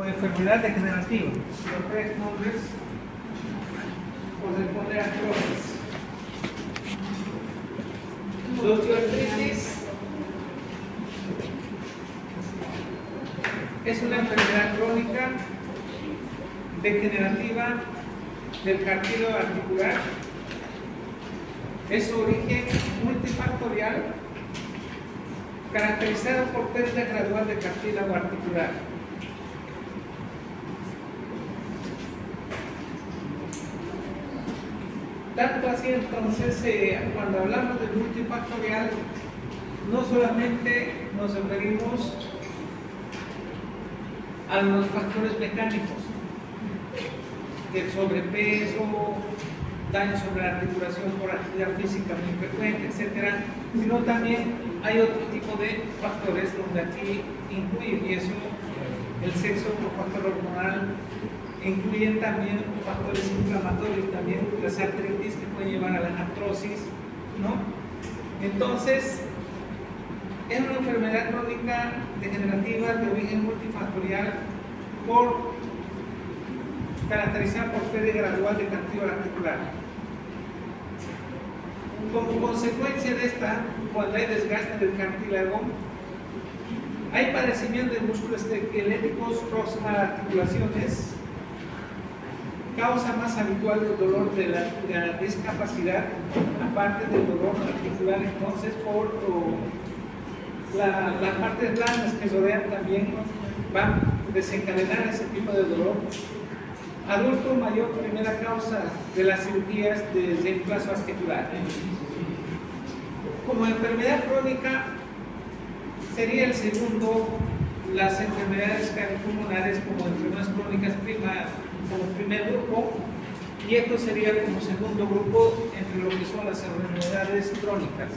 o enfermedad degenerativa. Los tres nombres corresponden a artrosis. La osteoartritis es una enfermedad crónica degenerativa del cartílago articular. Es su origen multifactorial, caracterizado por pérdida gradual de cartílago articular. Tanto así entonces, cuando hablamos de multifactorial, no solamente nos referimos a los factores mecánicos, el sobrepeso, daño sobre la articulación por actividad física muy frecuente, etc., sino también hay otro tipo de factores donde aquí incluye, y eso, el sexo por factor hormonal, incluyen también factores inflamatorios, también las artritis que pueden llevar a la artrosis, ¿no? Entonces, es una enfermedad crónica degenerativa de origen multifactorial caracterizada por pérdida gradual de cartílago articular. Como consecuencia de esta, cuando hay desgaste del cartílago, hay padecimientos de músculos esqueléticos próximos a las articulaciones, causa más habitual del dolor de la discapacidad, aparte del dolor articular, entonces por las partes blandas que rodean también van a desencadenar ese tipo de dolor. Adulto mayor, primera causa de las cirugías de reemplazo articular. Como enfermedad crónica sería el segundo, las enfermedades cardiopulmonares como enfermedades crónicas como primer grupo, y esto sería como segundo grupo entre lo que son las enfermedades crónicas.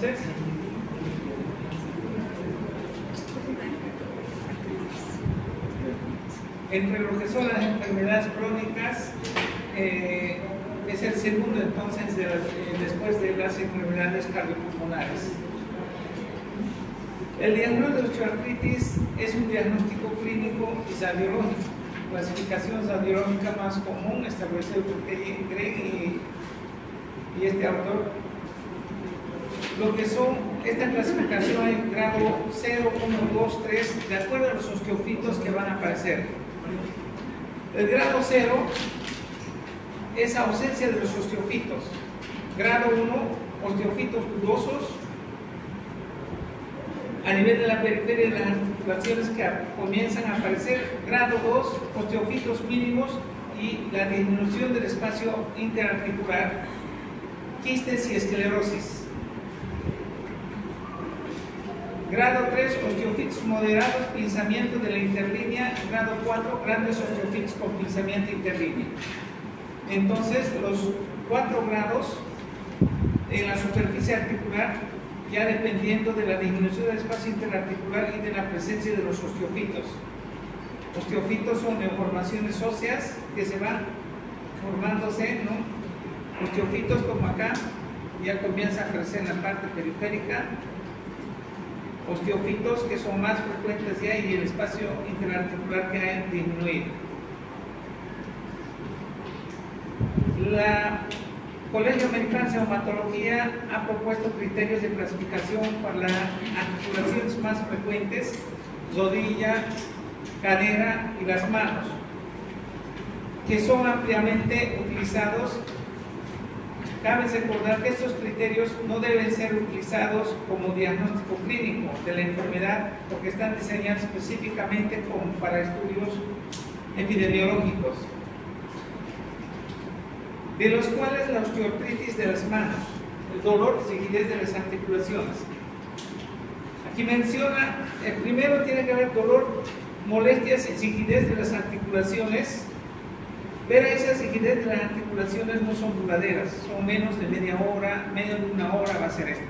entonces. Entre lo que son las enfermedades crónicas, es el segundo entonces después de las enfermedades cardiopulmonares. El diagnóstico de osteoartritis es un diagnóstico clínico y radiológico. Clasificación radiológica más común establecida por Greg y este autor. Lo que son, esta clasificación hay grado 0, 1, 2, 3, de acuerdo a los osteofitos que van a aparecer. El grado 0 es ausencia de los osteofitos. Grado 1, osteofitos dudosos a nivel de la periferia de las articulaciones que comienzan a aparecer. Grado 2, osteofitos mínimos y la disminución del espacio interarticular, quistes y esclerosis. Grado 3, osteofitos moderados, pinzamiento de la interlínea. Grado 4, grandes osteofitos con pinzamiento interlíneo. Entonces, los 4 grados en la superficie articular, ya dependiendo de la disminución del espacio interarticular y de la presencia de los osteofitos. Osteofitos son neoformaciones óseas que se van formándose, ¿no? Osteofitos como acá, ya comienza a crecer en la parte periférica. Osteofitos que son más frecuentes ya y el espacio interarticular que ha disminuido. La Colegio Americano de Reumatología ha propuesto criterios de clasificación para las articulaciones más frecuentes: rodilla, cadera y las manos, que son ampliamente utilizados. Cabe recordar que estos criterios no deben ser utilizados como diagnóstico clínico de la enfermedad, porque están diseñados específicamente como para estudios epidemiológicos, de los cuales la osteoartritis de las manos, el dolor y rigidez de las articulaciones. Aquí menciona, el primero tiene que haber dolor, molestias y rigidez de las articulaciones, pero esas rigidez de las articulaciones no son duraderas, son menos de media hora, menos de una hora va a ser esto.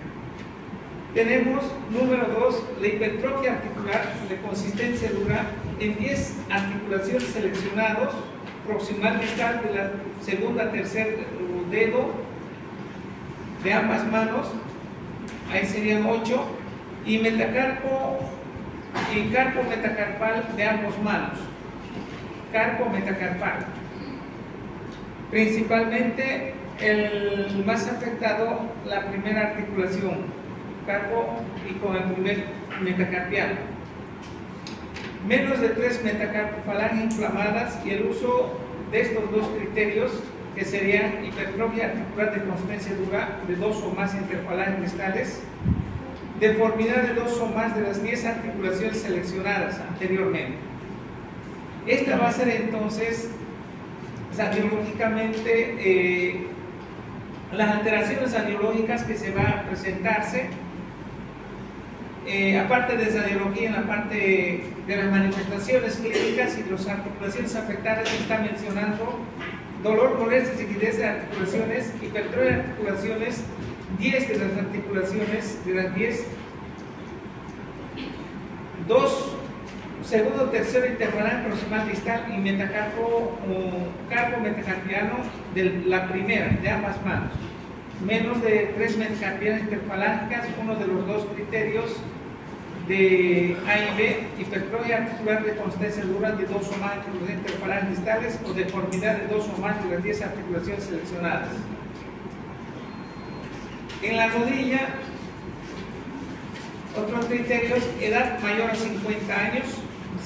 Tenemos, número 2, la hipertrofia articular de consistencia dura en 10 articulaciones seleccionados, proximal distal de la segunda, tercer dedo de ambas manos, ahí serían 8, y metacarpo y carpo metacarpal de ambas manos, carpo metacarpal. Principalmente el más afectado, la primera articulación, carpo y con el primer metacarpiano. Menos de 3 metacarpofalanges inflamadas y el uso de estos dos criterios, que serían hipertrofia articular de consistencia dura de 2 o más interfalanges distales, deformidad de 2 o más de las 10 articulaciones seleccionadas anteriormente. Esta va a ser entonces radiológicamente las alteraciones radiológicas que se van a presentarse. Aparte de radiología, en la parte de las manifestaciones clínicas y las articulaciones afectadas, se está mencionando dolor, molestias y rigidez de articulaciones, hipertrofia de articulaciones, 10 de las articulaciones, de las 10, 2, segundo, tercero interfalange proximal distal y metacarpo o carpo metacarpiano de la primera, de ambas manos. Menos de 3 metacarpianas interfalángicas, uno de los dos criterios de A y B, hipertrofia articular de consistencia dura de 2 o más interfalanges distales o deformidad de 2 o más de las 10 articulaciones seleccionadas. En la rodilla, otros criterios: edad mayor a 50 años,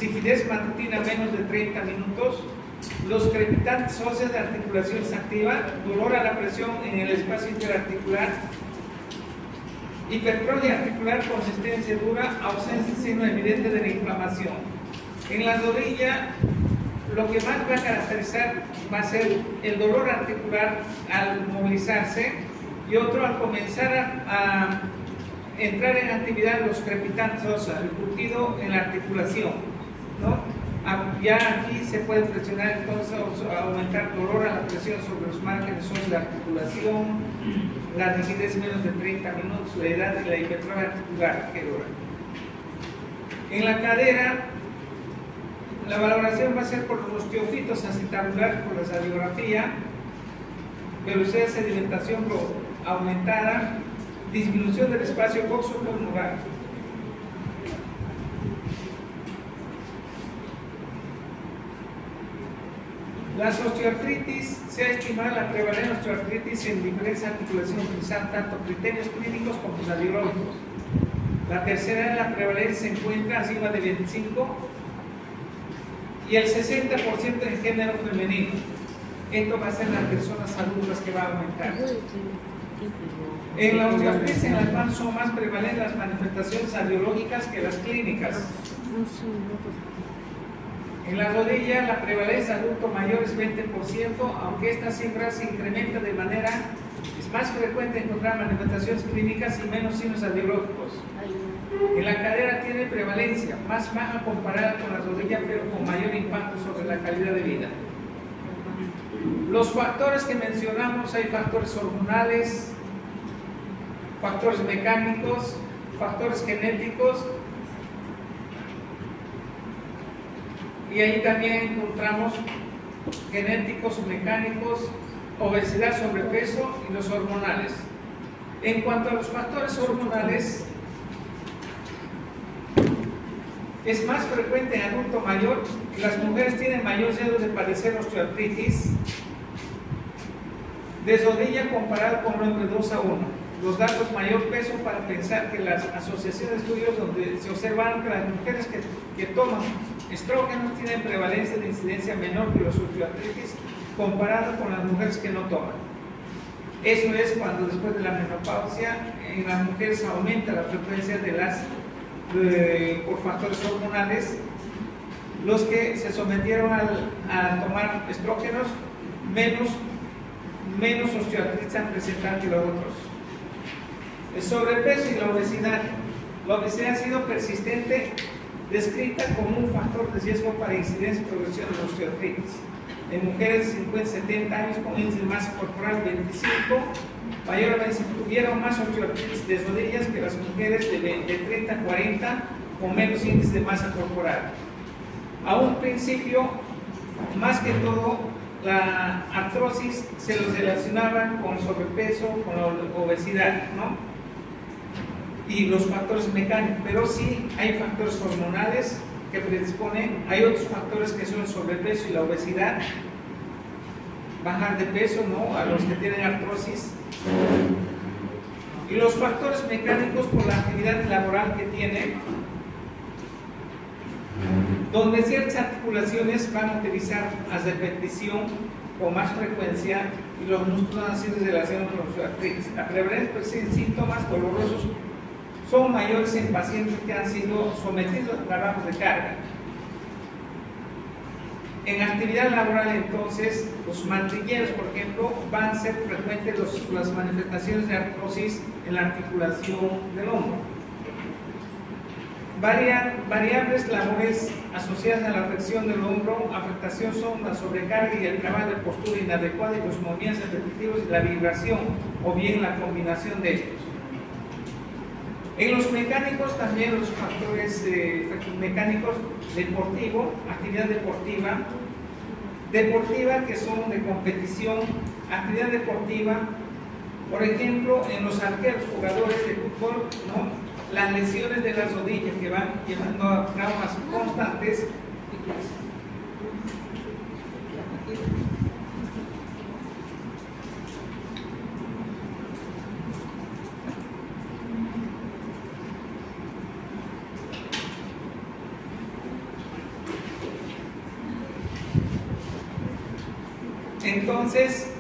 rigidez matutina menos de 30 minutos, los crepitantes óseos de articulaciones activa, dolor a la presión en el espacio interarticular, hipertrofia articular, consistencia dura, ausencia de signo evidente de la inflamación. En la rodilla, lo que más va a caracterizar va a ser el dolor articular al movilizarse y otro al comenzar a entrar en actividad los crepitantes óseos, el curtido en la articulación, ¿no? Ya aquí se puede presionar, entonces aumentar dolor a la presión sobre los márgenes de la articulación, la rigidez menos de 30 minutos, la edad y la hipertrofia articular que dura. En la cadera, la valoración va a ser por los osteofitos acetabulares, por la radiografía, velocidad de sedimentación aumentada, disminución del espacio coxo-femoral. Las osteoartritis, se ha estimado la prevalencia de osteoartritis en diferentes articulaciones utilizando tanto criterios clínicos como radiológicos. La tercera en la prevalencia se encuentra arriba de 25 y el 60% en género femenino. Esto va a ser en las personas adultas que va a aumentar. En la osteoartritis en las manos son más prevalentes las manifestaciones radiológicas que las clínicas. En la rodilla la prevalencia adulto mayor es 20%, aunque esta cifra se incrementa de manera, es más frecuente encontrar manifestaciones clínicas y menos signos radiológicos. En la cadera tiene prevalencia más baja comparada con la rodilla, pero con mayor impacto sobre la calidad de vida. Los factores que mencionamos, hay factores hormonales, factores mecánicos, factores genéticos, y ahí también encontramos genéticos, mecánicos, obesidad, sobrepeso y los hormonales. En cuanto a los factores hormonales, es más frecuente en adulto mayor, las mujeres tienen mayor riesgo de padecer osteoartritis de rodilla comparado con el hombre 2 a 1. Los datos mayor peso para pensar que las asociaciones de estudios donde se observaron que las mujeres que toman estrógenos tienen prevalencia de incidencia menor que los osteoartritis comparado con las mujeres que no toman. Eso es cuando después de la menopausia en las mujeres aumenta la frecuencia de las por factores hormonales. Los que se sometieron a tomar estrógenos menos osteoartritis han presentado que los otros. El sobrepeso y la obesidad. La obesidad ha sido persistente, descrita como un factor de riesgo para incidencia y progresión de la osteoartritis. En mujeres de 50-70 años con índice de masa corporal 25, mayormente tuvieron más osteoartritis de rodillas que las mujeres de 30-40 con menos índice de masa corporal. A un principio, más que todo, la artrosis se los relacionaba con sobrepeso, con la obesidad, ¿no? Y los factores mecánicos, pero sí hay factores hormonales que predisponen, hay otros factores que son el sobrepeso y la obesidad, bajar de peso, ¿no? A los que tienen artrosis, y los factores mecánicos por la actividad laboral que tienen, donde ciertas articulaciones van a utilizar a repetición con más frecuencia y los músculos han sido relacionados con la osteoartritis. La prevalencia de síntomas dolorosos son mayores en pacientes que han sido sometidos a trabajos de carga. En actividad laboral, entonces, los mantilleros, por ejemplo, van a ser frecuentes las manifestaciones de artrosis en la articulación del hombro. Variables labores asociadas a la afección del hombro, afectación son la sobrecarga y el trabajo de postura inadecuada y los movimientos repetitivos y la vibración, o bien la combinación de estos. En los mecánicos también los factores mecánicos deportivo, actividad deportiva que son de competición, actividad deportiva, por ejemplo, en los arqueros, jugadores de fútbol, ¿no? Las lesiones de las rodillas que van llevando a traumas constantes. Entonces,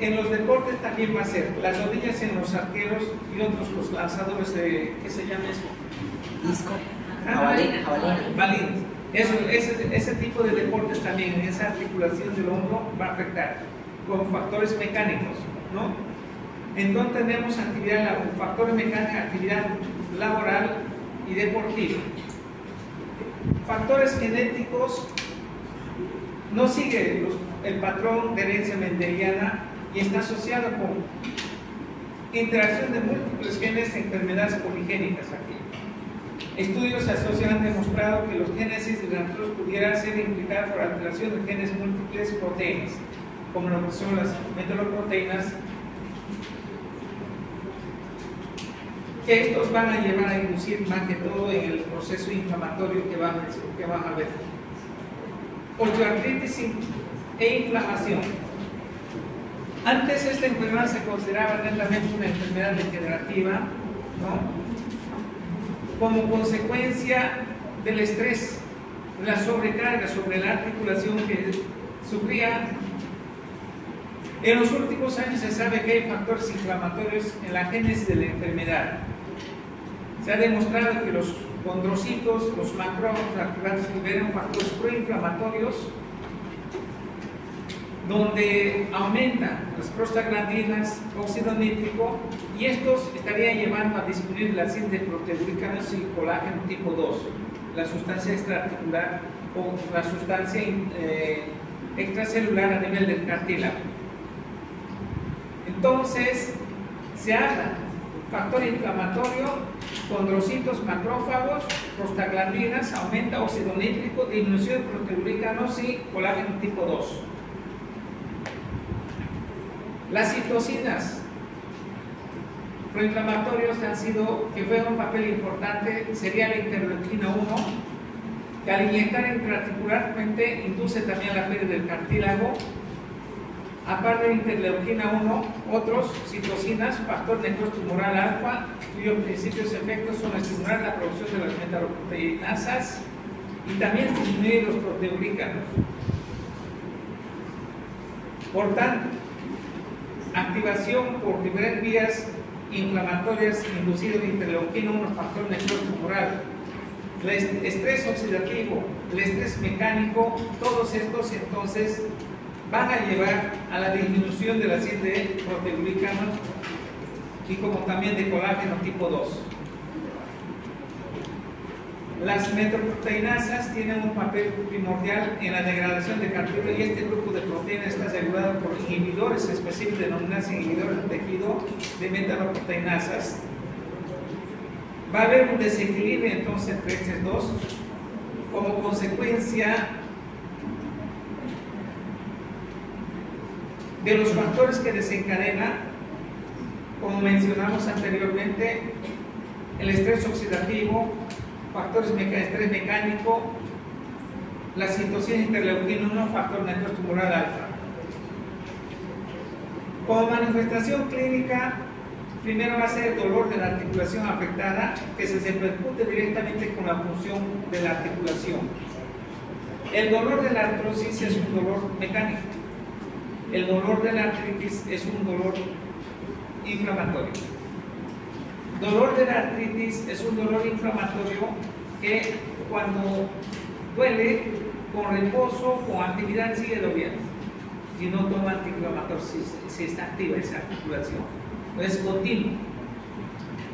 en los deportes también va a ser las rodillas en los arqueros y otros los lanzadores de, ¿qué se llama eso? Disco. Jabalina. Balines. Ese tipo de deportes también, en esa articulación del hombro va a afectar con factores mecánicos, ¿no? Entonces tenemos factores mecánicos, actividad laboral y deportiva. Factores genéticos, no sigue el patrón de herencia mendeliana y está asociado con interacción de múltiples genes en enfermedades poligénicas aquí. Estudios asociados han demostrado que los génesis de la artrosis pudieran ser implicados por alteración de genes múltiples proteínas, como lo que son las metaloproteínas, que estos van a llevar a inducir más que todo en el proceso inflamatorio que van a ver. Osteoartritis e inflamación. Antes esta enfermedad se consideraba netamente una enfermedad degenerativa, ¿no?, como consecuencia del estrés, la sobrecarga sobre la articulación que sufría. En los últimos años se sabe que hay factores inflamatorios en la génesis de la enfermedad. Se ha demostrado que los condrocitos, los macrófagos activados liberan factores proinflamatorios donde aumentan las prostaglandinas, óxido nítrico, y estos estarían llevando a disminuir la síntesis de proteoglucanos y colágeno tipo 2, la sustancia extraarticular o la sustancia extracelular a nivel del cartílago. Entonces, se habla factor inflamatorio, condrocitos, macrófagos, prostaglandinas, aumenta óxido nítrico, disminución de proteoglucanos y colágeno tipo 2. Las citocinas proinflamatorios que juegan un papel importante sería la interleuquina 1, que al inyectar intraarticularmente induce también la pérdida del cartílago. Aparte de interleuquina 1, otros citocinas, factor necrosis tumoral alfa, cuyos principios efectos son estimular la producción de las metaloproteinasas y también disminuir los proteoglucanos. Por tanto, activación por diferentes vías inflamatorias inducidas de interleuquina 1, factor necrosis tumoral, el estrés oxidativo, el estrés mecánico, todos estos entonces van a llevar a la disminución de la síntesis de proteoglucanos y como también de colágeno tipo 2. Las metroproteinasas tienen un papel primordial en la degradación de cartílago y este grupo de proteínas está asegurado por inhibidores específicos denominados inhibidores del tejido de metaloproteinasas. Va a haber un desequilibrio entonces entre estos dos como consecuencia de los factores que desencadenan, como mencionamos anteriormente, el estrés oxidativo, factores estrés mecánico, la citocina interleuquina 1, factor necrosis tumoral alfa. Como manifestación clínica, primero va a ser el dolor de la articulación afectada, que se repercute directamente con la función de la articulación. El dolor de la artrosis es un dolor mecánico. El dolor de la artritis es un dolor inflamatorio. Dolor de la artritis es un dolor inflamatorio que cuando duele, con reposo, con actividad sigue doliendo. Si no toma antiinflamatorio, si está activa esa articulación. Es continuo.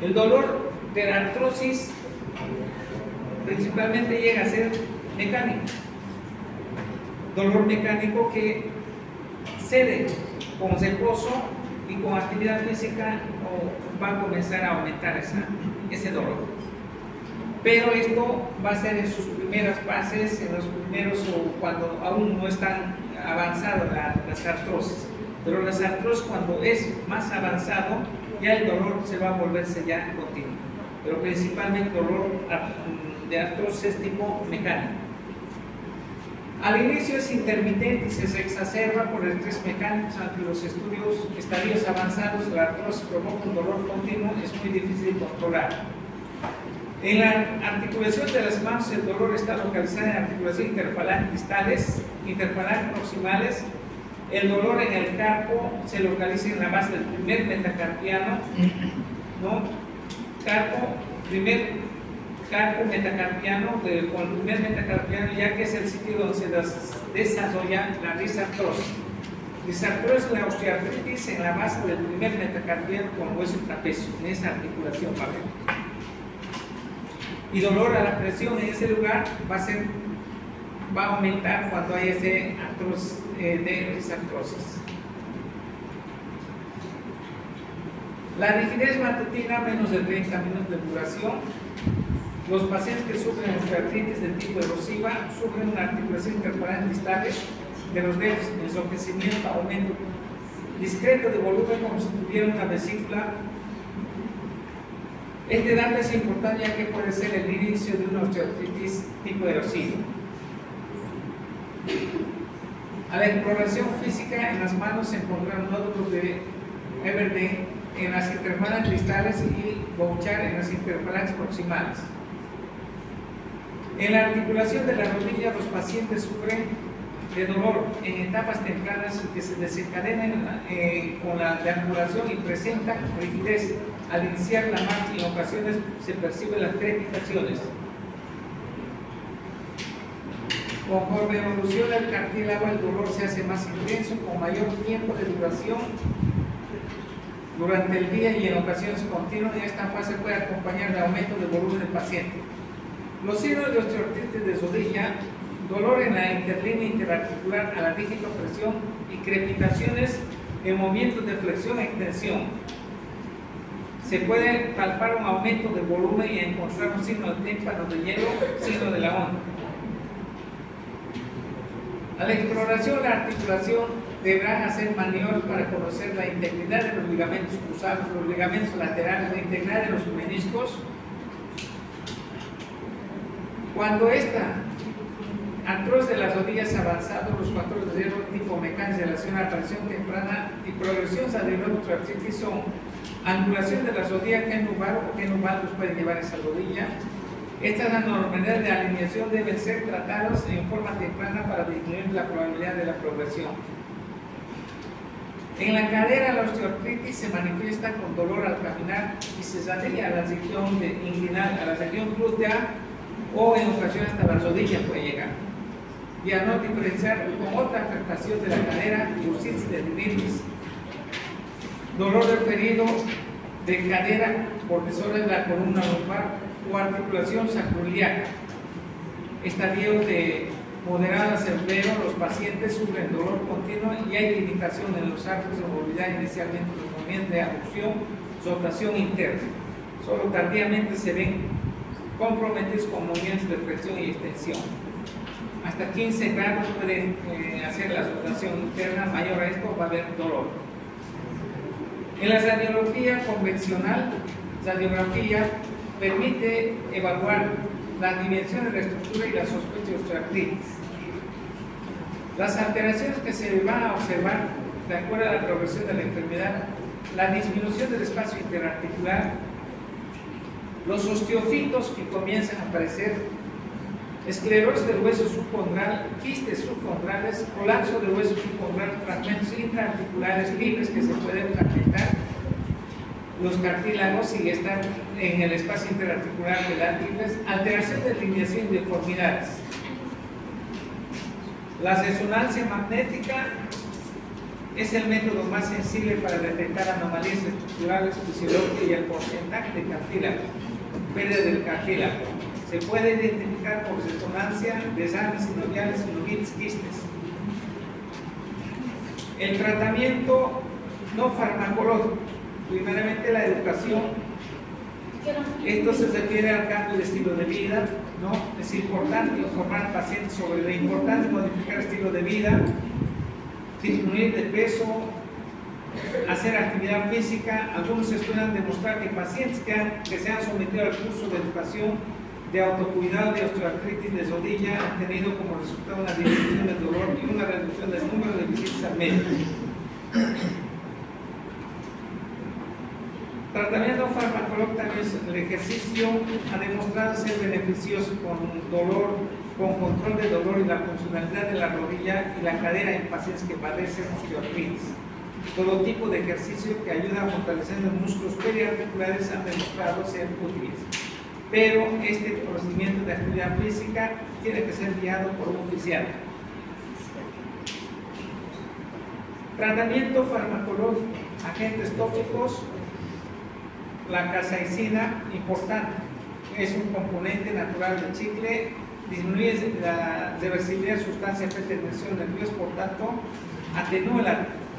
El dolor de la artrosis principalmente llega a ser mecánico. Dolor mecánico que cede con reposo y con actividad física va a comenzar a aumentar ese dolor. Pero esto va a ser en sus primeras fases, en los primeros o cuando aún no están avanzadas las artrosis. Pero las artrosis cuando es más avanzado, ya el dolor se va a volverse ya continuo. Pero principalmente el dolor de artrosis es tipo mecánico. Al inicio es intermitente y se exacerba por el estrés mecánico. Ante los estadios avanzados, la artrosis provoca un dolor continuo, es muy difícil de controlar. En la articulación de las manos, el dolor está localizado en articulaciones interfalanges distales, interfalanges proximales. El dolor en el carpo se localiza en la base del primer metacarpiano, ¿no? Primer carpo metacarpiano, con el primer metacarpiano, ya que es el sitio donde se desarrolla la risartrosis. Risartrosis es la osteoartritis en la base del primer metacarpiano con hueso trapecio, en esa articulación va a haber. Y dolor a la presión en ese lugar va a ser va a aumentar cuando hay ese desartrosis. La rigidez matutina, menos de 30 minutos de duración. Los pacientes que sufren osteoartritis de tipo erosiva sufren una articulación interfalange distales de los dedos, ensortecimiento, aumento discreto de volumen como si tuviera una vesícula. Este dato es importante ya que puede ser el inicio de una osteoartritis tipo erosiva. A la exploración física en las manos se encontraron nódulos de Everdeen en las interfalanges distales y Bouchard en las interfalanges proximales. En la articulación de la rodilla, los pacientes sufren de dolor en etapas tempranas que se desencadenan con la deambulación y presentan rigidez. Al iniciar la marcha, en ocasiones se perciben las crepitaciones. Conforme evoluciona el cartílago, el dolor se hace más intenso, con mayor tiempo de duración durante el día y en ocasiones continuo. En esta fase puede acompañar el aumento de volumen del paciente. Los signos de osteoartritis de rodilla: dolor en la interlínea interarticular a la dígito, presión y crepitaciones en movimientos de flexión e extensión. Se puede palpar un aumento de volumen y encontrar un signo de tímpano de hielo, signo de la onda. A la exploración, la articulación deberá hacer maniobras para conocer la integridad de los ligamentos cruzados, los ligamentos laterales, la integridad de los meniscos. Cuando esta artrosis de las rodillas avanzado, los factores de riesgo tipo mecánica de relación a aparición temprana y progresión de osteoartritis son angulación de las rodillas, qué lumbar o qué lumbalgus puede llevar esa rodilla. Estas anormalidades de alineación deben ser tratadas en forma temprana para disminuir la probabilidad de la progresión. En la cadera, la osteoartritis se manifiesta con dolor al caminar y cesadilla a la región inguinal, a la región glútea o en ocasiones hasta la rodilla puede llegar. Y a no diferenciar con otra afectación de la cadera, bursitis de tendinitis. Dolor referido de cadera por desorden de la columna lumbar o articulación sacroiliaca. Estadio de moderado a severo, los pacientes sufren dolor continuo y hay limitación en los arcos de movilidad, inicialmente los movimientos de aducción, rotación interna. Solo tardíamente se ven comprometidos con movimientos de flexión y extensión. Hasta 15 grados pueden hacer la rotación interna, mayor a esto va a haber dolor. En la radiografía convencional, radiografía permite evaluar las dimensiones de la estructura y la sospecha de osteoartritis. Las alteraciones que se van a observar de acuerdo a la progresión de la enfermedad: la disminución del espacio interarticular, los osteofitos que comienzan a aparecer, esclerosis del hueso subcondral, quistes subcondrales, colapso del hueso subcondral, fragmentos intraarticulares libres que se pueden fragmentar, los cartílagos si están en el espacio interarticular libres, alteración de alineación y deformidades. La resonancia magnética es el método más sensible para detectar anomalías estructurales fisiológicas y el porcentaje de cartílago, pérdida del cartílago. Se puede identificar por resonancia de desarmes sinoviales, sinovitis, quistes. El tratamiento no farmacológico, primeramente la educación. Esto se refiere al cambio de estilo de vida, ¿no? Es importante informar al paciente sobre la importancia de modificar el estilo de vida, disminuir de peso, hacer actividad física. Algunos estudios han demostrado que pacientes que se han sometido al curso de educación de autocuidado de osteoartritis de rodilla han tenido como resultado una disminución del dolor y una reducción del número de visitas al médico. Tratamiento farmacológico también. El ejercicio ha demostrado ser beneficioso con dolor, con control de dolor y la funcionalidad de la rodilla y la cadera en pacientes que padecen osteoartritis. Todo tipo de ejercicio que ayuda a fortalecer los músculos periarticulares han demostrado ser útiles. Pero este procedimiento de actividad física tiene que ser guiado por un fisiatra. Tratamiento farmacológico, agentes tópicos. La capsaicina, importante, es un componente natural del chicle disminuye la reversibilidad de sustancias afecta el nervio nervioso, por tanto, atenúa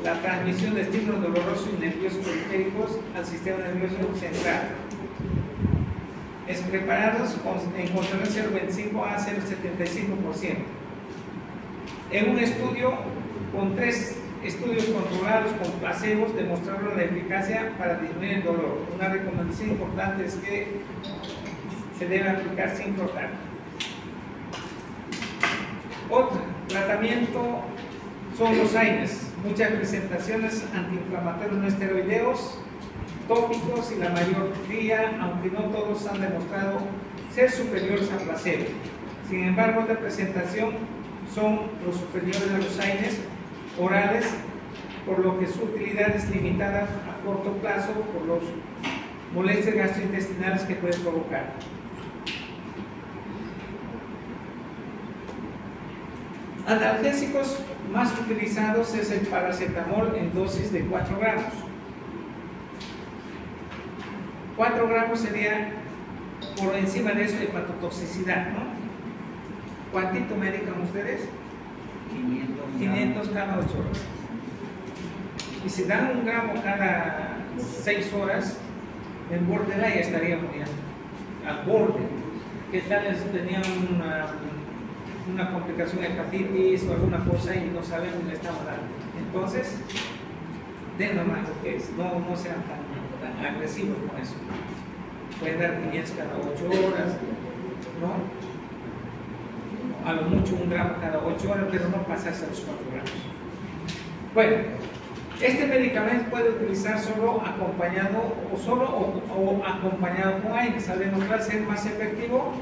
la transmisión de estímulos dolorosos y nerviosos periféricos al sistema nervioso central. Es preparados en concentración 0,25 a 0,75%. En un estudio con 3 estudios controlados con placebos demostraron la eficacia para disminuir el dolor. Una recomendación importante es que se debe aplicar sin frotar. Otro tratamiento son los AINES. Muchas presentaciones antiinflamatorios no esteroideos, tópicos y la mayoría, aunque no todos, han demostrado ser superiores a placebo. Sin embargo, otra presentación son los superiores a los AINES orales, por lo que su utilidad es limitada a corto plazo por los molestias gastrointestinales que pueden provocar. Analgésicos más utilizados es el paracetamol en dosis de 4 gramos. 4 gramos sería por encima de eso de hepatotoxicidad, ¿no? ¿Cuántito medican ustedes? 500 cada 8 horas. Y si dan 1 gramo cada 6 horas, en borde de la ya estaría muriendo. Al borde. ¿Qué tal si tenían una complicación de hepatitis o alguna cosa y no saben ni le estamos dando? Entonces, den nomás lo que es, no sean tan agresivos con eso. Pueden dar 500 cada 8 horas, ¿no? A lo mucho 1 gramo cada 8 horas, pero no pasarse a los 4 gramos. Bueno, este medicamento puede utilizar solo acompañado o acompañado con AINES, al demostrar ser más efectivo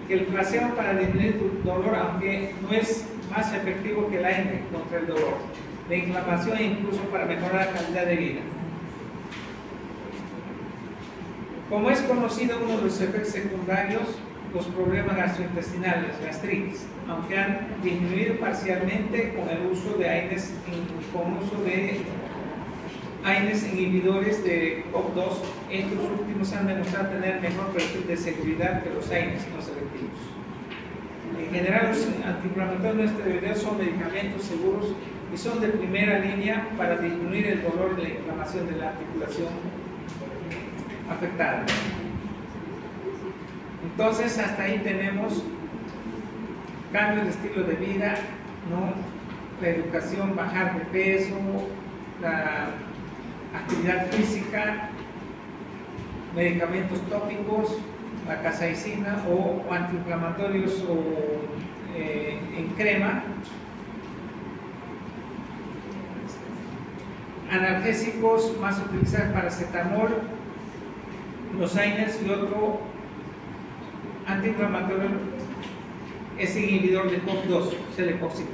que el placebo para disminuir el dolor, aunque no es más efectivo que el AINES contra el dolor, la inflamación e incluso para mejorar la calidad de vida. Como es conocido, uno de los efectos secundarios, los problemas gastrointestinales, gastritis, aunque han disminuido parcialmente con el uso de AINES, inhibidores de COP2, estos últimos han demostrado tener mejor perfil de seguridad que los AINES no selectivos. En general, los antiinflamatorios no esteroideos son medicamentos seguros y son de primera línea para disminuir el dolor y la inflamación de la articulación afectada. Entonces, hasta ahí tenemos cambios de estilo de vida, ¿no? La educación, bajar de peso, la actividad física, medicamentos tópicos, la capsaicina o antiinflamatorios en crema, analgésicos más utilizados, paracetamol, los AINES, y otro antiinflamatorio es inhibidor de COP2, celecoxib.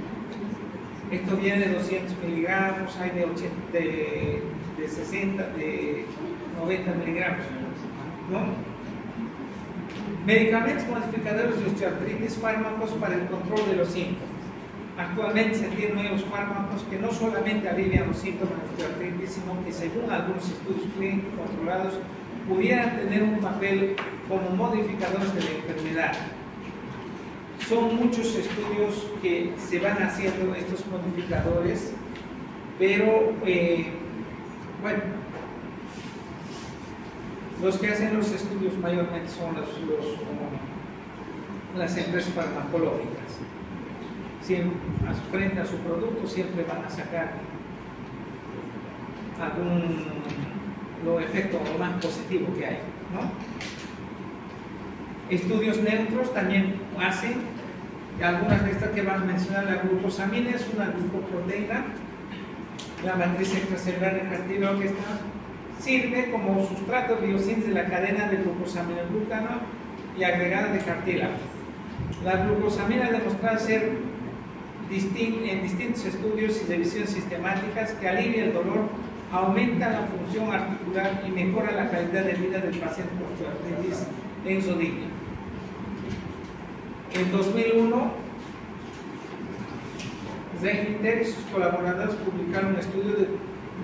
Esto viene de 200 miligramos, hay de 60, de 90 miligramos, ¿no? Medicamentos modificadores de osteoartritis, fármacos para el control de los síntomas. Actualmente se tienen nuevos fármacos que no solamente alivian los síntomas de osteoartritis, sino que según algunos estudios clínicos controlados pudieran tener un papel como modificadores de la enfermedad. Son muchos estudios que se van haciendo estos modificadores, pero bueno, los que hacen los estudios mayormente son las empresas farmacológicas. Siempre, frente a su producto, siempre van a sacar los efectos más positivos que hay, ¿no? Estudios neutros también hacen, algunas de estas que van a mencionar. La glucosamina es una glucoproteína, la matriz extracelular de cartílago, que sirve como sustrato biosíntesis de la cadena de glucosaminoglucano y agregada de cartílago. La glucosamina ha demostrado ser en distintos estudios y revisiones sistemáticas que alivia el dolor, aumenta la función articular y mejora la calidad de vida del paciente con osteoartritis en rodilla. En 2001, Reginter y sus colaboradores publicaron un estudio de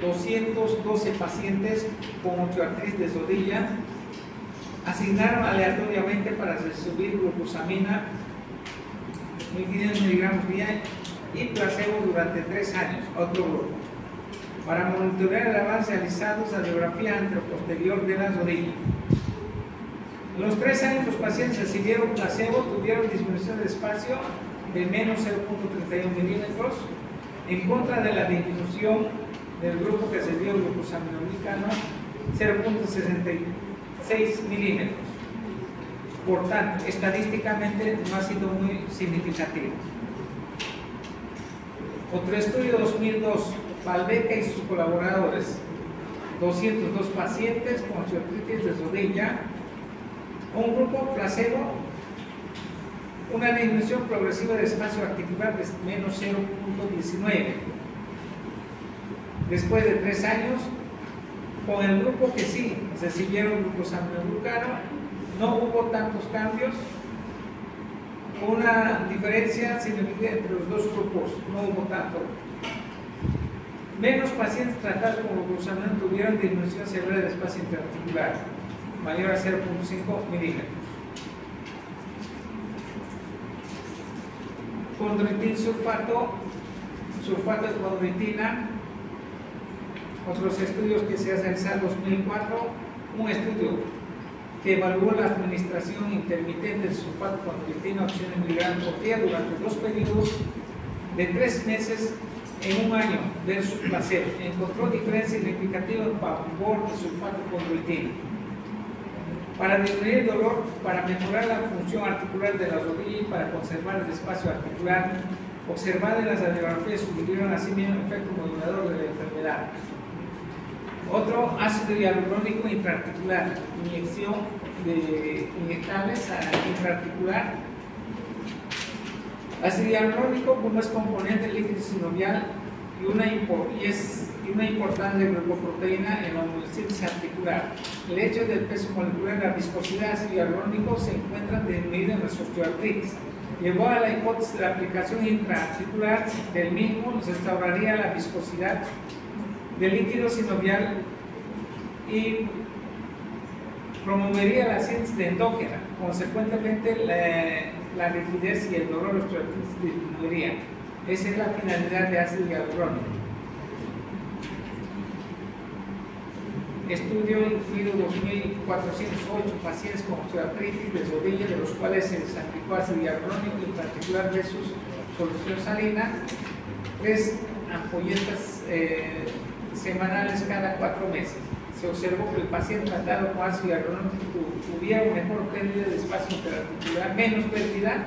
212 pacientes con osteoartritis de rodilla. Asignaron aleatoriamente para recibir glucosamina 1.500 miligramos día y placebo durante 3 años, otro grupo. Para monitorear el avance realizados a radiografía anteroposterior de las rodillas. En los 3 años los pacientes recibieron placebo, tuvieron disminución de espacio de menos 0.31 milímetros en contra de la disminución del grupo que recibió glucosaminoglicano 0.66 milímetros. Por tanto, estadísticamente no ha sido muy significativo. Otro estudio 2002, Palbeca y sus colaboradores, 202 pacientes con osteoartritis de rodilla, un grupo placebo, una disminución progresiva de espacio articular de menos 0.19. Después de 3 años, con el grupo que sí recibieron glucosaminoglucano, no hubo tantos cambios, una diferencia significativa entre los dos grupos, no hubo tanto. Menos pacientes tratados con glucosamina tuvieron disminución severa del espacio interarticular, mayor a 0.5 milímetros. Condroitin sulfato de condroitina, otros estudios que se realizaron en 2004, un estudio que evaluó la administración intermitente de sulfato de condroitina 800 miligramos por día durante 2 periodos de 3 meses en 1 año versus placebo. Encontró diferencia significativa en favor de sulfato de condroitina. Para disminuir el dolor, para mejorar la función articular de la rodilla y para conservar el espacio articular, observar en las radiografías sugirieron asimismo un efecto modulador de la enfermedad. Otro, ácido hialurónico intraarticular, inyección de inyectables intraarticular. Ácido hialurónico como es componente del líquido sinovial y una importante glucoproteína en la homosíntesis articular. El hecho del peso molecular y la viscosidad de ácido hialurónico se encuentran disminuidas en las osteoartritis. Llevó a la hipótesis de la aplicación intraarticular del mismo, restauraría la viscosidad del líquido sinovial y promovería la síntesis de endógena. Consecuentemente, la rigidez y el dolor osteoartritis disminuiría. Esa es la finalidad de ácido hialurónico. Estudio incluido 2.408 pacientes con osteoartritis de rodilla, de los cuales se les aplicó ácido hialurónico intraarticular versus solución salina, 3 ampolletas semanales cada 4 meses. Se observó que el paciente tratado con ácido hialurónico tuviera mejor pérdida de espacio interarticular, menos pérdida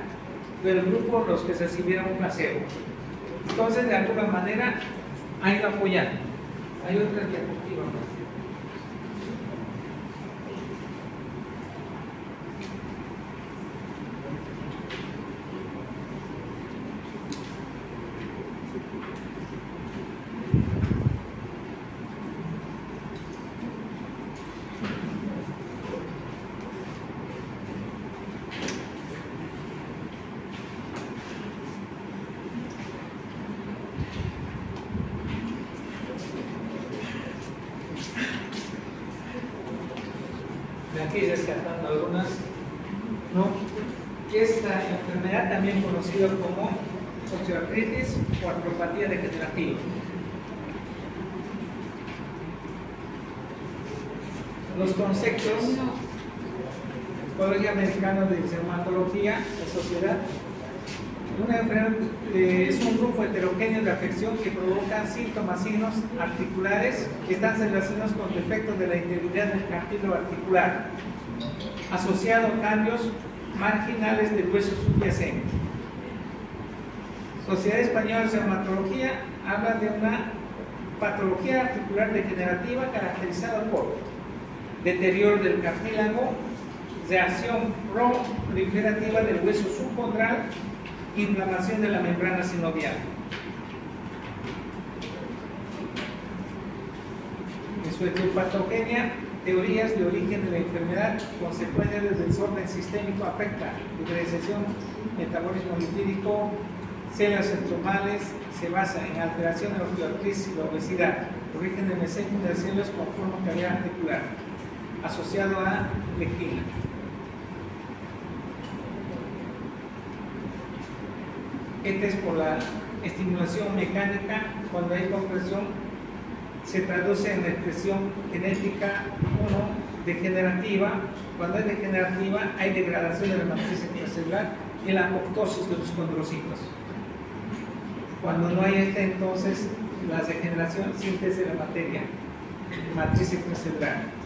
del grupo los que recibieron un placebo. Entonces, de alguna manera, ha ido apoyando. Hay otra diapositiva más. Aquí rescatando algunas, ¿no? Esta enfermedad también conocida como osteoartritis o artropatía degenerativa. Los conceptos, Colegio Americano de Reumatología, la sociedad, una enfermedad es un grupo heterogéneo de afección que provocan síntomas signos articulares que están relacionados con defectos de la integridad del cartílago articular, asociado a cambios marginales del hueso subyacente. Sociedad Española de Reumatología habla de una patología articular degenerativa caracterizada por deterioro del cartílago, reacción proliferativa del hueso subcondral, inflamación de la membrana sinovial. En su etiopatogenia, teorías de origen de la enfermedad, consecuencias del desorden sistémico afecta diferenciación, metabolismo lipídico, células estromales, se basa en alteración de la osteoartritis y la obesidad, origen de mesénquima de células con forma cavidad articular, asociado a lectina. Esta es por la estimulación mecánica. Cuando hay compresión se traduce en la expresión genética 1 degenerativa. Cuando es degenerativa hay degradación de la matriz extracelular y la apoptosis de los condrocitos. Cuando no hay esta, entonces la degeneración, síntesis de la materia, matriz extracelular.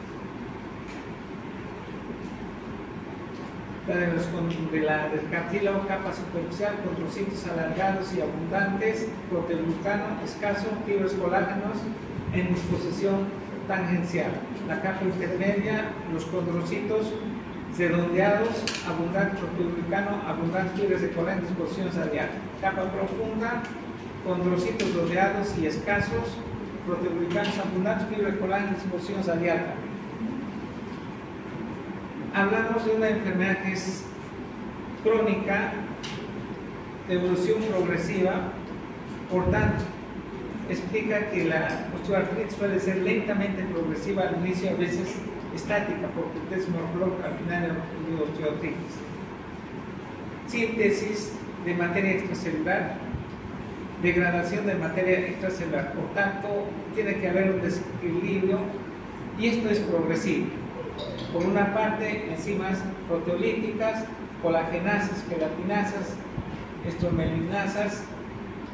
Del cartílago, capa superficial, condrocitos alargados y abundantes, proteoglucano escaso, fibras colágenos en disposición tangencial. La capa intermedia, los condrocitos redondeados, abundante proteoglucano, abundantes fibras de colágeno en disposición radial. Capa profunda, condrocitos rodeados y escasos, proteoglucanos abundantes, fibras de colágeno en disposición radial. Hablamos de una enfermedad que es crónica, de evolución progresiva, por tanto, explica que la osteoartritis puede ser lentamente progresiva al inicio, a veces estática, porque el test morfológico al final de osteoartritis. Síntesis de materia extracelular, degradación de materia extracelular, por tanto, tiene que haber un desequilibrio y esto es progresivo. Por una parte, enzimas proteolíticas, colagenasas, gelatinasas, estromelinasas,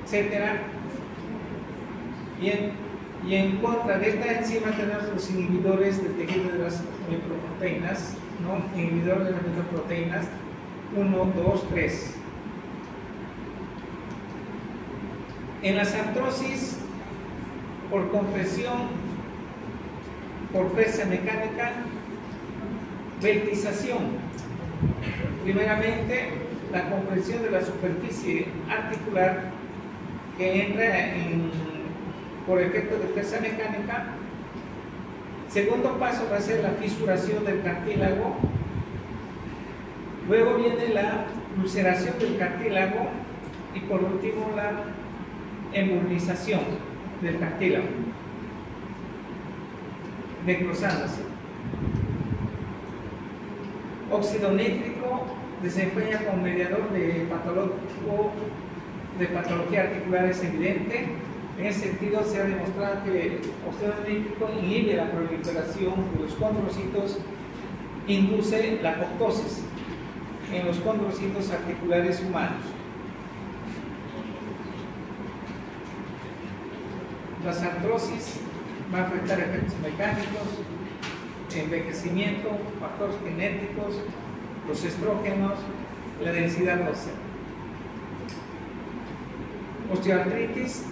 etc. Y en contra de esta enzima tenemos los inhibidores del tejido de las lipoproteínas, ¿no? Inhibidores de las lipoproteínas 1, 2, 3. En las artrosis, por compresión, por fuerza mecánica, veltización. Primeramente, la compresión de la superficie articular que entra por efecto de fuerza mecánica. Segundo paso va a ser la fisuración del cartílago. Luego viene la ulceración del cartílago y por último la embolización del cartílago, necrosándose. Óxido nítrico desempeña como mediador de patología articular, es evidente. En ese sentido se ha demostrado que el óxido nítrico inhibe la proliferación de los condrocitos, induce la apoptosis en los condrocitos articulares humanos. Las artrosis va a afectar efectos mecánicos, envejecimiento, factores genéticos, los estrógenos, la densidad ósea. Osteoartritis,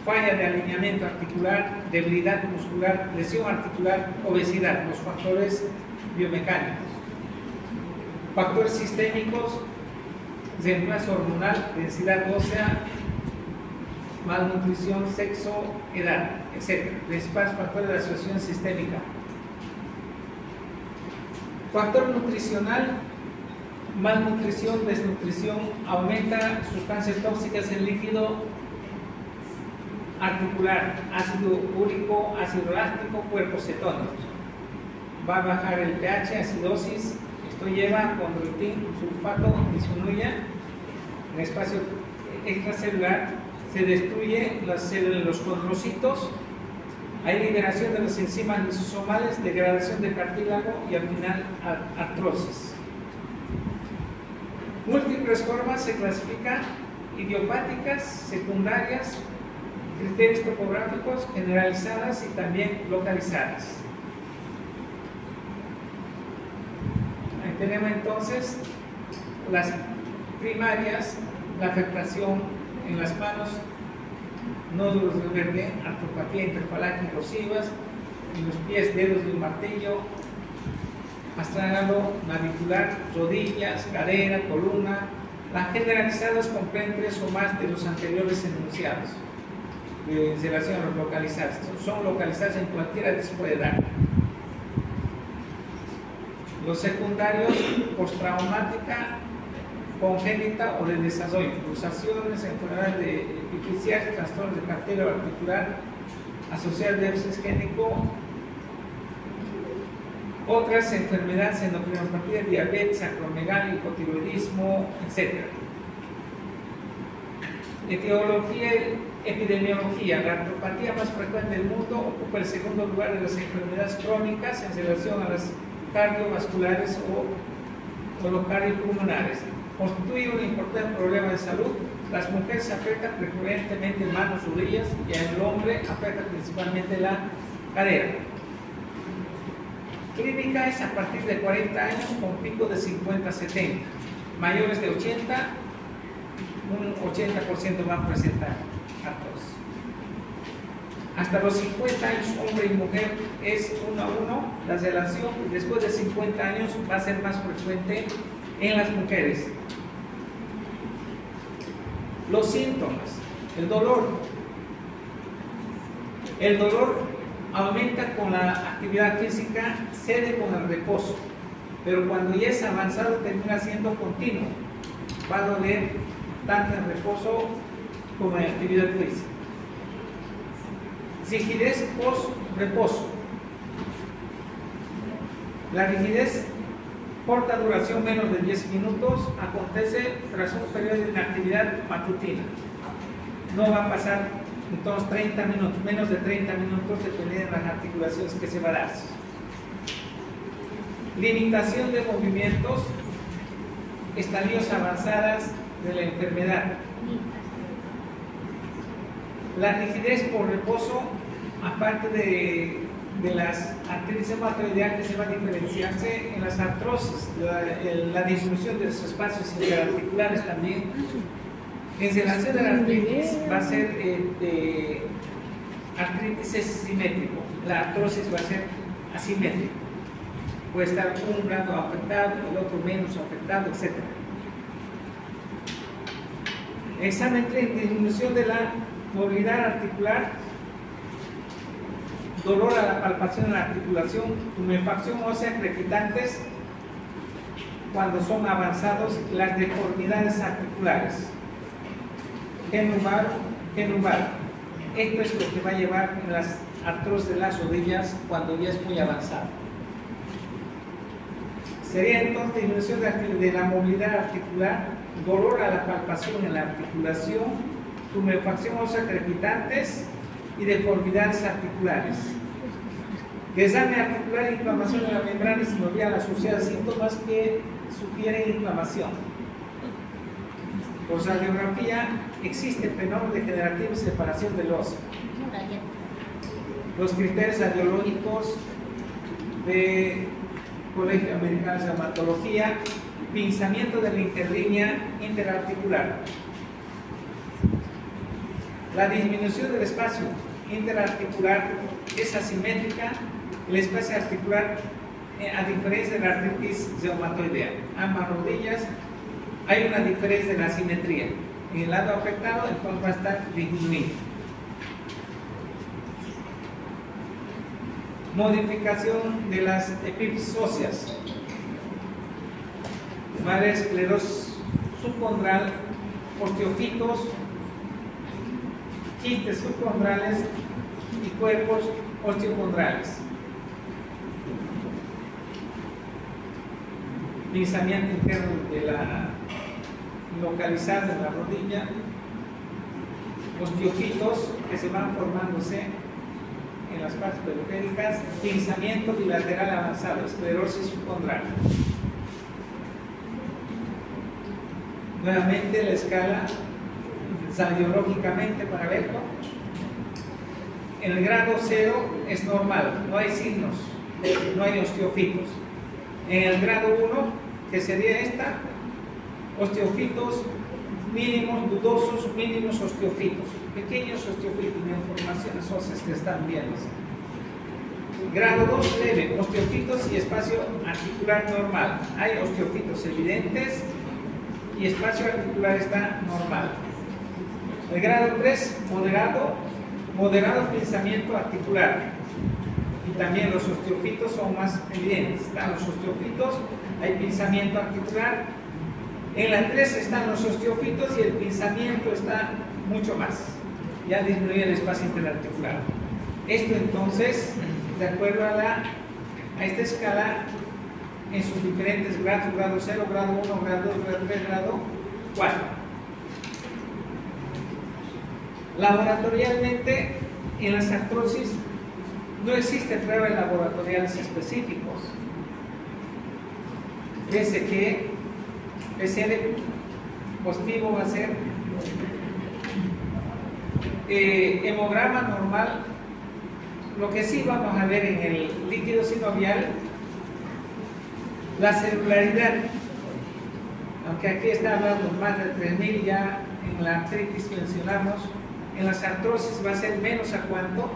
falla de alineamiento articular, debilidad muscular, lesión articular, obesidad, los factores biomecánicos. Factores sistémicos, reemplazo hormonal, densidad ósea, malnutrición, sexo, edad, etc. Principales factores de asociación sistémica. Factor nutricional, malnutrición, desnutrición, aumenta sustancias tóxicas en líquido articular, ácido úrico, ácido láctico, cuerpos cetónicos. Va a bajar el pH, acidosis, esto lleva a condroitín, sulfato, disminuye en espacio extracelular. Se destruye los condrocitos, hay liberación de las enzimas lisosomales, degradación del cartílago y al final artrosis. Múltiples formas se clasifican: idiopáticas, secundarias, criterios topográficos, generalizadas y también localizadas. Ahí tenemos entonces las primarias, la afectación en las manos, nódulos de verde, artropatía interfalange erosivas, en los pies, dedos de un martillo, astragalo, navicular, rodillas, cadera, columna. Las generalizadas comprenden 3 o más de los anteriores enunciados en relación a los localizados. Son localizados en cualquiera de su edad. Los secundarios, postraumática, congénita o de desarrollo, pulsaciones, enfermedades de epifisias, trastornos de cartílago articular, asociados de déficit génico, Otras enfermedades, endocrinopatía, diabetes, acromegalia, hipotiroidismo, etc. Etiología, epidemiología. La artropatía más frecuente del mundo ocupa el segundo lugar de las enfermedades crónicas en relación a las cardiovasculares o los cardiopulmonares. Constituye un importante problema de salud. Las mujeres afectan recurrentemente manos, rodillas, y el hombre afecta principalmente la cadera. Clínica es a partir de 40 años con pico de 50 a 70. Mayores de 80, un 80% van a presentar artrosis. Hasta los 50 años, hombre y mujer, es 1 a 1 la relación. Después de 50 años va a ser más frecuente en las mujeres. Los síntomas, el dolor. El dolor aumenta con la actividad física, cede con el reposo, pero cuando ya es avanzado termina siendo continuo. Va a doler tanto en reposo como en actividad física. Rigidez post-reposo. La rigidez, corta duración, menos de 10 minutos, acontece tras un periodo de inactividad matutina. No va a pasar entonces 30 minutos, menos de 30 minutos, dependiendo de las articulaciones que se va a dar. Limitación de movimientos, estadios avanzadas de la enfermedad. La rigidez por reposo, aparte de las artritis reumatoideales, se va a diferenciarse en las artrosis, la disminución de los espacios interarticulares también. En relación de la artritis va a ser artritis es simétrico, la artrosis va a ser asimétrica. Puede estar un lado afectado, el otro menos afectado, etc. Examen clínico, disminución de la movilidad articular, dolor a la palpación en la articulación, tumefacción ósea, crepitantes cuando son avanzados, las deformidades articulares. Genumbar. Esto es lo que va a llevar en las artrosis de las rodillas cuando ya es muy avanzado. Sería entonces disminución de la movilidad articular, dolor a la palpación en la articulación, tumefacción ósea, crepitantes y deformidades articulares. Desarme articular, inflamación en la membrana sinovial asociada a síntomas que sugieren inflamación. Por radiografía existe fenómeno degenerativo y separación del óseo. Los criterios radiológicos de Colegio Americano de Reumatología, pinzamiento de la interlínea interarticular. La disminución del espacio interarticular es asimétrica. El espacio articular, a diferencia de la artritis reumatoidea, ambas rodillas, hay una diferencia en la simetría. En el lado afectado, entonces va a estar disminuido. Modificación de las epífisis óseas. Va a haber esclerosis subcondral, osteofitos, quistes subcondrales y cuerpos osteocondrales. Pinzamiento interno de la localizada en la rodilla, osteofitos que se van formándose en las partes periféricas, pinzamiento bilateral avanzado, esclerosis subcondral. Nuevamente la escala radiológicamente para verlo. En el grado 0 es normal, no hay signos, no hay osteofitos. En el grado 1, que sería esta, osteofitos mínimos, dudosos, mínimos osteofitos, pequeños osteofitos, deformaciones óseas que están viendo. Grado 2, leve, osteofitos y espacio articular normal. Hay osteofitos evidentes y espacio articular está normal. El grado 3, moderado pinzamiento articular. Y también los osteofitos son más evidentes. Están los osteofitos, hay pinzamiento articular. En la 3 están los osteofitos y el pinzamiento está mucho más. Ya disminuye el espacio interarticular. Esto entonces, de acuerdo a la a esta escala en sus diferentes grados, grado 0, grado 1, grado 2, grado 3, grado 4. Laboratorialmente, en las artrosis no existen pruebas laboratoriales específicos. Dice que PCR positivo va a ser hemograma normal. Lo que sí vamos a ver en el líquido sinovial, la celularidad, aunque aquí está hablando más de 3000, ya en la artritis mencionamos, en las artrosis va a ser menos a cuánto,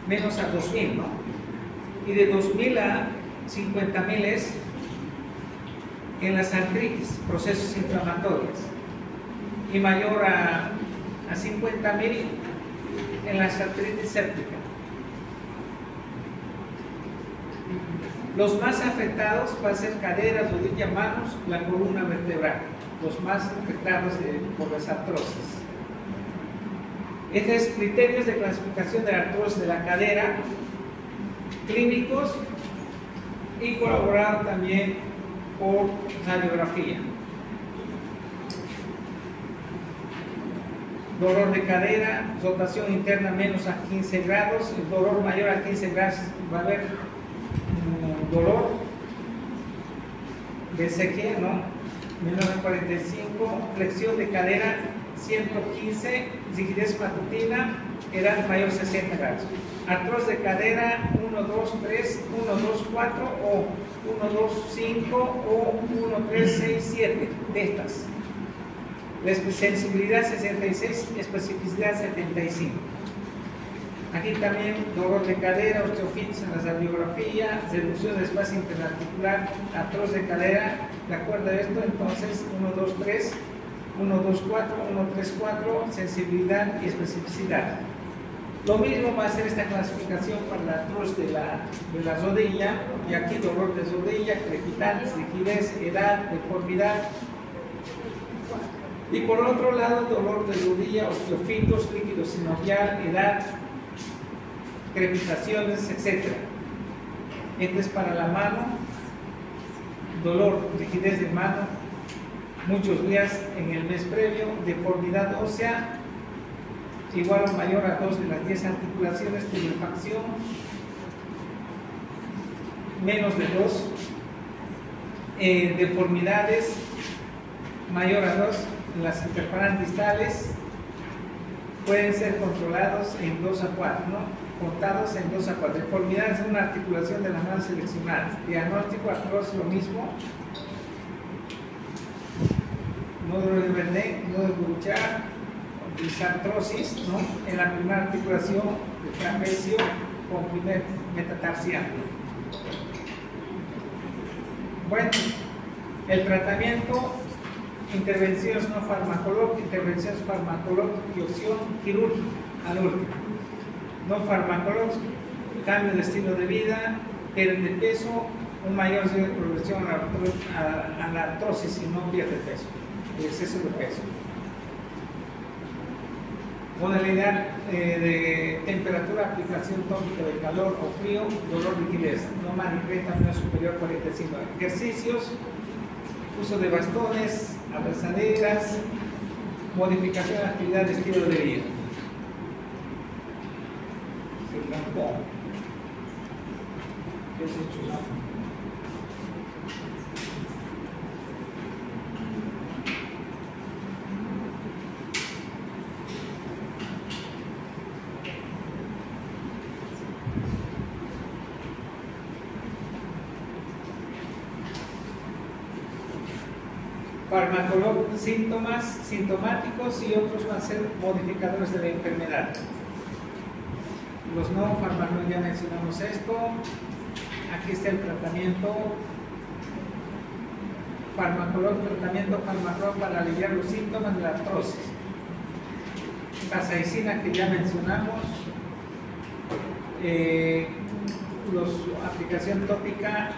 menos a 2000, ¿no? Y de 2000 a 50.000 es en las artritis, procesos inflamatorios, y mayor a 50.000 en las artritis séptica. Los más afectados van a ser cadera, rodilla, manos, la columna vertebral, los más afectados por las artrosis. Estos son criterios de clasificación de la artrosis de la cadera, clínicos, y colaborado también por radiografía. Dolor de cadera, rotación interna menos a 15 grados, el dolor mayor a 15 grados va a haber dolor de sequía, ¿no? Menor a 45, flexión de cadera 115, rigidez matutina, edad mayor a 60 grados. Artrosis de cadera 1, 2, 3, 1, 2, 4 o 1, 2, 5 o 1, 3, 6, 7 de estas. Sensibilidad 66, especificidad 75. Aquí también dolor de cadera, osteofitis en la radiografía, reducción del espacio interarticular, artrosis de cadera. De acuerdo a esto, entonces 1, 2, 3, 1, 2, 4, 1, 3, 4, sensibilidad y especificidad. Lo mismo va a ser esta clasificación para la artrosis de la rodilla, y aquí dolor de rodilla, crepitante, rigidez, edad, deformidad. Y por otro lado, dolor de rodilla, osteofitos, líquido sinovial, edad, crepitaciones, etc. Este es para la mano, dolor, rigidez de mano, muchos días en el mes previo, deformidad ósea, igual o mayor a 2 de las 10 articulaciones, tumefacción, menos de 2, deformidades, mayor a 2, las interparantistales pueden ser controlados en 2 a 4, ¿no? Contados en 2 a 4. Deformidades es una articulación de las manos seleccionadas. Diagnóstico artrosis lo mismo. Nódulo de Vernet, nódulo de Bouchard, disartrosis, ¿no? En la primera articulación de trapecio con primer metatarsiano. Bueno, el tratamiento, intervenciones no farmacológicas, intervenciones farmacológicas y opción quirúrgica al último. No farmacológico, cambio de estilo de vida, pérdida de peso, un mayor riesgo de progresión a la artrosis y no pierde peso, el exceso de peso. Modalidad de temperatura, aplicación tópica de calor o frío, dolor de rigidez, no más de 30 menos superior a 45. Ejercicios, uso de bastones, abrazaderas, modificación de actividad de estilo de vida. ¿Qué es hecho? Farmacológicos, síntomas sintomáticos y otros van a ser modificadores de la enfermedad. Los no farmacológicos, ya mencionamos esto. Aquí está el tratamiento farmacológico, tratamiento farmacológico para aliviar los síntomas de la artrosis. Capsaicina, que ya mencionamos. Aplicación tópica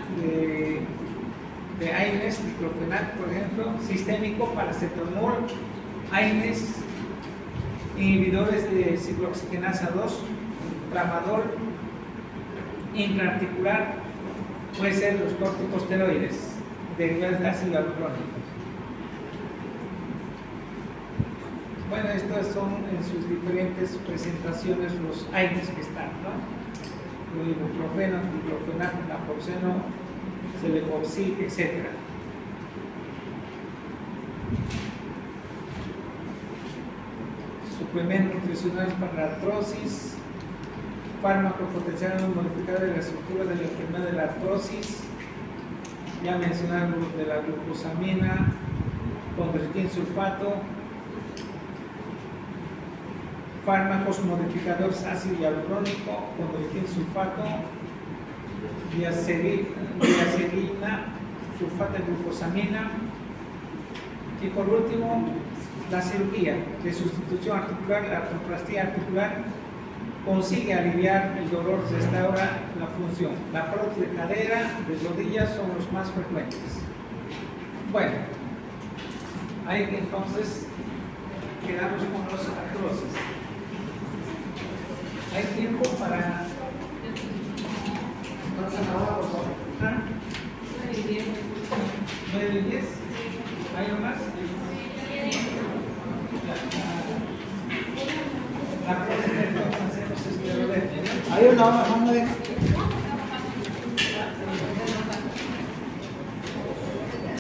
de AINES, diclofenac, por ejemplo, sistémico, paracetamol, AINES, inhibidores de ciclooxigenasa 2, tramadol, intraarticular puede ser los corticosteroides derivados de ácido hialurónico. Bueno, estos son en sus diferentes presentaciones los AINES que están, ¿no? Ibuprofeno, diclofenaco, naproxeno, celecoxib, etc. Suplementos nutricionales para la artrosis, fármacos potencialmente modificadores de la estructura de la enfermedad de la artrosis, ya mencionamos de la glucosamina, condroitin sulfato, fármacos modificadores ácido hialurónico, condroitin sulfato, diacerina, sulfato de glucosamina, y por último la cirugía de sustitución articular, la artroplastía articular, consigue aliviar el dolor, restaura la función. La prótesis de cadera, de rodillas son los más frecuentes. Bueno, ahí entonces quedamos con los artrosis. ¿Hay tiempo para...? ¿Ah? 9 y 10. ¿Hay algo más? La próxima entonces hacemos este orden. Hay una hora, vamos a ver.